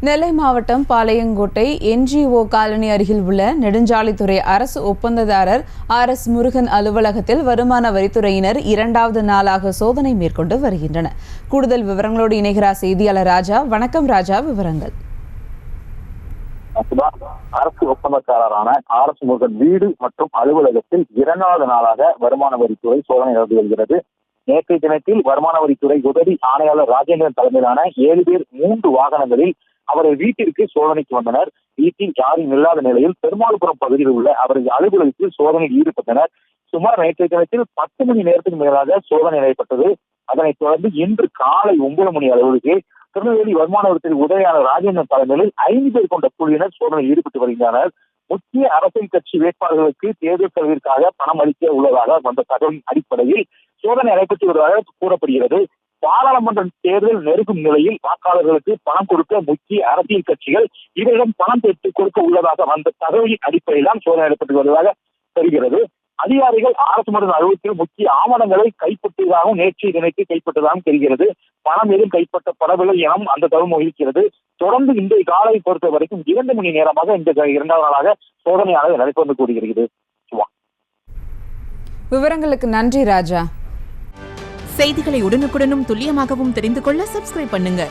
நெல்லை மாவட்டம் Palayamkottai NGO colony அருகில் உள்ள நெடுஞ்சாலைத்துறை அரசு ஒப்பந்ததாரர் RS முருகன் அலுவலகத்தில் வருமான வரித்துறையினர் இரண்டாவது நாளாக சோதனை மேற்கொண்டு வருகின்றனர். கூடுதல் விவரங்களோடு இணைகிறார் செய்தியாளர் ராஜா. வணக்கம் ராஜா, விவரங்கள். அரசு ஒப்பந்தக்காரரான RS முருகன் வீடு மற்றும் அலுவலகத்தில் இரண்டாவது நாளாக வருமான வரித்துறை சோதனை நடத்தி வருகிறது. நேற்றைய தினத்தில் வருமான வரித்துறை உதவி ஆணையாளர் ராஜேந்திரன் தலைமையிலான 7 பேர் 3 வாகனங்களில் அவரது வீட்டிற்கு சோதனைக்கு வந்தனர். வீட்டில் யாரும் இல்லாத நிலையில் பெருமாள்புரம் பகுதியில் உள்ள அவரது அலுவலகத்தில் சோதனையில் ஈடுபட்டனர். சுமார் நேற்றைய தினத்தில் 10 மணி நேரத்துக்கு மேலாக சோதனை நடைபெற்றது. அதனைத் தொடர்ந்து இன்று காலை 9 மணி அளவுக்கு திருநெல்வேலி வருமான வரித்துறை உதவியாளர் ராஜேந்திரன் தலைமையில் 5 பேர் கொண்ட குழுவினர் சோதனையில் ஈடுபட்டு வருகின்றனர். முக்கிய அரசியல் கட்சி வேட்பாளர்களுக்கு தேர்தல் செலவிற்காக பணம் அளிக்க உள்ளதாக வந்த தகவலின் அடிப்படையில் சோதனை நடைபெற்று வருவதாக கூறப்படுகிறது. பாராளுமன்ற தேர்தல் நெருங்கும் நிலையில் வாக்காளர்களுக்கு பணம் கொடுக்க முக்கிய அரசியல் கட்சிகள் இவரிடம் பணம் பெற்றுக் கொடுக்க உள்ளதாக வந்த தகவலின் அடிப்படையில் தான் சோதனை நடைபெற்று வருவதாக தெரிகிறது. அதிகாரிகள் RS முருகன் அலுவலகத்தில் முக்கிய ஆவணங்களை கைப்பற்றியதாகவும் நேற்றைய தினத்தை கைப்பற்றதாகவும் தெரிகிறது. பணம் எதுவும் கைப்பற்றப்படவில்லை எனவும் அந்த தகவல் இருக்கிறது. தொடர்ந்து இன்றைய காலை பொறுத்த வரைக்கும் 2 மணி நேரமாக இந்த 2வது நாளாக சோதனையானது நடைபெற்று கூறுகிறது. விவரங்களுக்கு நன்றி ராஜா. செய்திகளை உடனுக்குடனும் துல்லியமாகவும் தெரிந்து கொள்ள சப்ஸ்கிரைப் பண்ணுங்க.